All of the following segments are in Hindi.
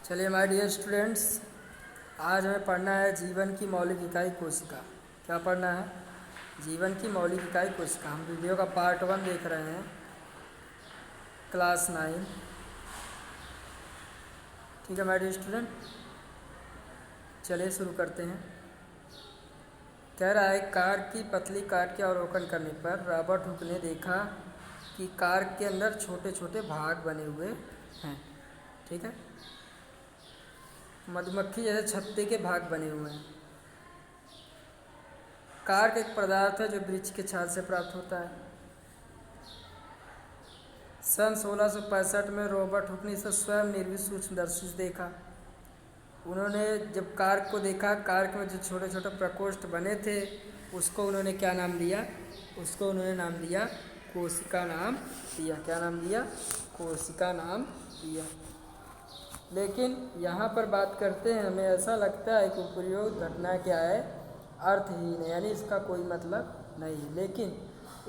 चलिए माय डियर स्टूडेंट्स, आज हमें पढ़ना है जीवन की मौलिक इकाई कोशिका। क्या पढ़ना है? जीवन की मौलिक इकाई कोशिका। हम वीडियो का पार्ट 1 देख रहे हैं, क्लास 9। ठीक है माय डियर स्टूडेंट, चलिए शुरू करते हैं। कह रहा है, कार की पतली काट के अवलोकन करने पर रॉबर्ट हुक ने देखा कि कार के अंदर छोटे छोटे भाग बने हुए हैं। ठीक है, मधुमक्खी जैसे छत्ते के भाग बने हुए हैं। कार्क एक पदार्थ है जो वृक्ष के छाल से प्राप्त होता है। सन 1665 में रॉबर्ट हुक ने इसे स्वयं निर्मित सूक्ष्मदर्शी से देखा। उन्होंने जब कार्क को देखा, कार्क में जो छोटे छोटे प्रकोष्ठ बने थे, उसको उन्होंने क्या नाम दिया? उसको उन्होंने नाम दिया कोशिका नाम दिया। क्या नाम दिया? कोशिका नाम दिया। लेकिन यहाँ पर बात करते हैं, हमें ऐसा लगता है कि उपरोक्त घटना क्या है? अर्थहीन है, यानी इसका कोई मतलब नहीं है। लेकिन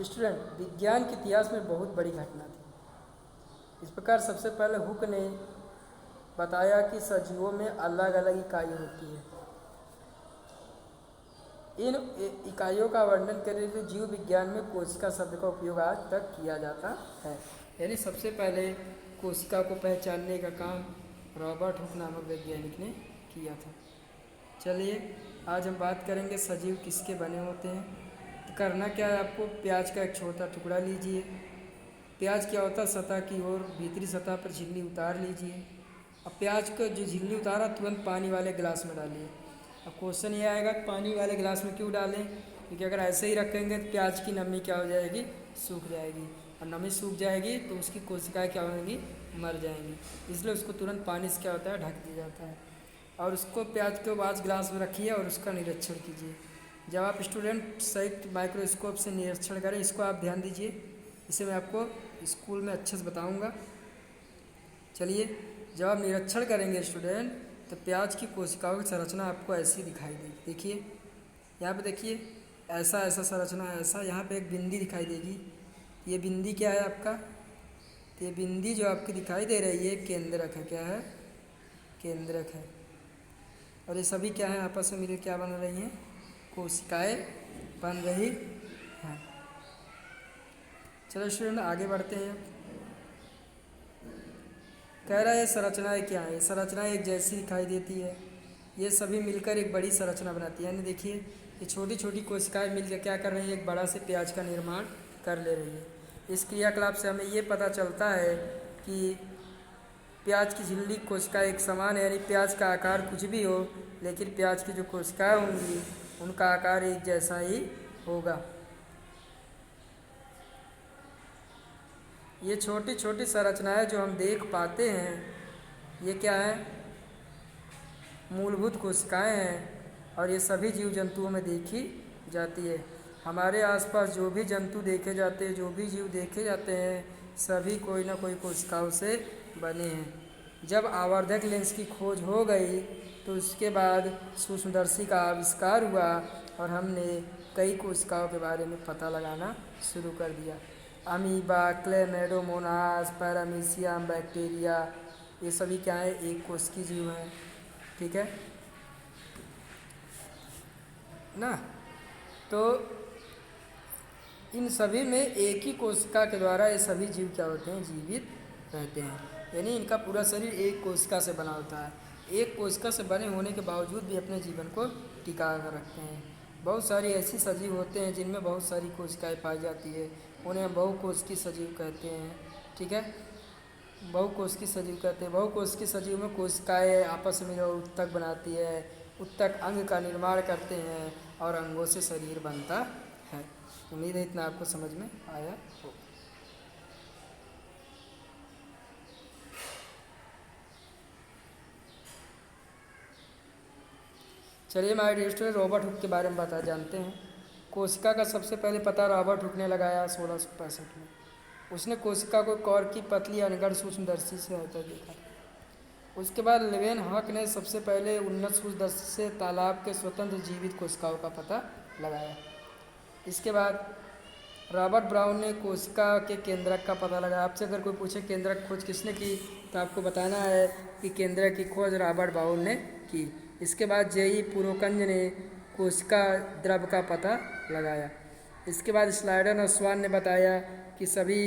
स्टूडेंट, विज्ञान के इतिहास में बहुत बड़ी घटना थी। इस प्रकार सबसे पहले हुक ने बताया कि सजीवों में अलग अलग इकाई होती है। इन इकाइयों का वर्णन करने के लिए जीव विज्ञान में कोशिका शब्द का उपयोग आज तक किया जाता है। यानी सबसे पहले कोशिका को पहचानने का काम रॉबर्ट हुक नामक वैज्ञानिक ने किया था। चलिए आज हम बात करेंगे सजीव किसके बने होते हैं। तो करना क्या है आपको? प्याज का एक छोटा टुकड़ा लीजिए। प्याज क्या होता है? सतह की ओर भीतरी सतह पर झिल्ली उतार लीजिए। अब प्याज को जो झिल्ली उतारा तुरंत पानी वाले गिलास में डालिए। अब क्वेश्चन ये आएगा कि पानी वाले गिलास में क्यों डालें? क्योंकि अगर ऐसे ही रखेंगे तो प्याज की नमी क्या हो जाएगी? सूख जाएगी। और नमी सूख जाएगी तो उसकी कोशिकाएँ क्या होंगी? मर जाएंगी। इसलिए उसको तुरंत पानी से क्या होता है? ढक दिया जाता है। और उसको प्याज को 5 गिलास में रखिए और उसका निरीक्षण कीजिए। जब आप स्टूडेंट सही माइक्रोस्कोप से निरीक्षण करें, इसको आप ध्यान दीजिए, इसे मैं आपको स्कूल में अच्छे से बताऊंगा। चलिए, जब आप निरीक्षण करेंगे स्टूडेंट, तो प्याज की कोशिकाओं की संरचना आपको ऐसी दिखाई देगी। देखिए यहाँ पे, देखिए ऐसा ऐसा संरचना है, ऐसा। यहाँ पे एक बिंदी दिखाई देगी। ये बिंदी क्या है आपका? तो ये बिंदी जो आपकी दिखाई दे रही है केंद्रक है। क्या है? केंद्रक है। और ये सभी क्या है? आपस में मिलकर क्या बन रही हैं? कोशिकाएं बन रही हैं। चलो स्टूडेंट आगे बढ़ते हैं। कह रहा है संरचनाएं क्या है? संरचनाएं एक जैसी दिखाई देती है। ये सभी मिलकर एक बड़ी संरचना बनाती है। यानी देखिए, ये छोटी छोटी कोशिकाएं मिलकर क्या कर रही है? एक बड़ा से प्याज का निर्माण कर ले रही है। इस क्रियाकलाप से हमें ये पता चलता है कि प्याज की झिल्ली कोशिका एक समान है। यानी प्याज का आकार कुछ भी हो, लेकिन प्याज की जो कोशिकाएं होंगी उनका आकार एक जैसा ही होगा। ये छोटी छोटी संरचनाएं जो हम देख पाते हैं, ये क्या है? मूलभूत कोशिकाएं हैं। और ये सभी जीव जंतुओं में देखी जाती है। हमारे आसपास जो भी जंतु देखे जाते हैं, जो भी जीव देखे जाते हैं, सभी कोई ना कोई कोशिकाओं से बने हैं। जब आवर्धक लेंस की खोज हो गई तो उसके बाद सूक्ष्मदर्शी का आविष्कार हुआ और हमने कई कोशिकाओं के बारे में पता लगाना शुरू कर दिया। अमीबा, क्लेमेडोमोनास, पैरामीशियम, बैक्टीरिया, ये सभी क्या है? एक कोशिकीय जीव हैं। ठीक है ना? तो इन सभी में एक ही कोशिका के द्वारा ये सभी जीव क्या होते हैं? जीवित रहते हैं। यानी इनका पूरा शरीर एक कोशिका से बना होता है। एक कोशिका से बने होने के बावजूद भी अपने जीवन को टिका कर रखते हैं। बहुत सारी ऐसी सजीव होते हैं जिनमें बहुत सारी कोशिकाएं पाई जाती है, उन्हें हम बहुकोशिकीय सजीव कहते हैं। ठीक है, बहुकोशिकीय सजीव कहते हैं। बहुकोशिकीय सजीव में कोशिकाएं आपस में जो उत्तक बनाती है, उत्तक अंग का निर्माण करते हैं और अंगों से शरीर बनता है। उम्मीद है इतना आपको समझ में आया हो। चलिए हमारे डियर स्टूडेंट, रॉबर्ट हुक के बारे में जानते हैं। कोशिका का सबसे पहले पता रॉबर्ट हुक ने लगाया 1665 में। उसने कोशिका को कॉर्क की पतली अनगढ़ सूक्ष्मदर्शी से होता देखा। उसके बाद लेवेन हॉक ने सबसे पहले उन्नत सूक्ष्मदर्शी से तालाब के स्वतंत्र जीवित कोशिकाओं का पता लगाया। इसके बाद रॉबर्ट ब्राउन ने कोशिका के केंद्रक का पता लगाया। आपसे अगर कोई पूछे केंद्रक खोज किसने की, तो आपको बताना है कि केंद्रक की खोज रॉबर्ट ब्राउन ने की। इसके बाद जेई पुरोकंज ने कोशिका द्रव का पता लगाया। इसके बाद स्लाइडन और स्वान ने बताया कि सभी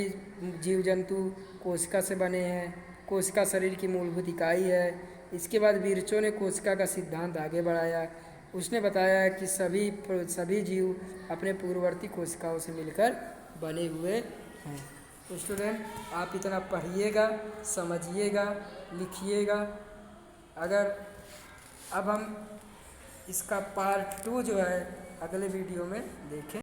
जीव जंतु कोशिका से बने हैं, कोशिका शरीर की मूलभूत इकाई है। इसके बाद विर्चो ने कोशिका का सिद्धांत आगे बढ़ाया। उसने बताया कि सभी जीव अपने पूर्ववर्ती कोशिकाओं से मिलकर बने हुए हैं। तो स्टूडेंट, आप इतना पढ़िएगा, समझिएगा, लिखिएगा। अगर अब हम इसका पार्ट 2 जो है अगले वीडियो में देखें।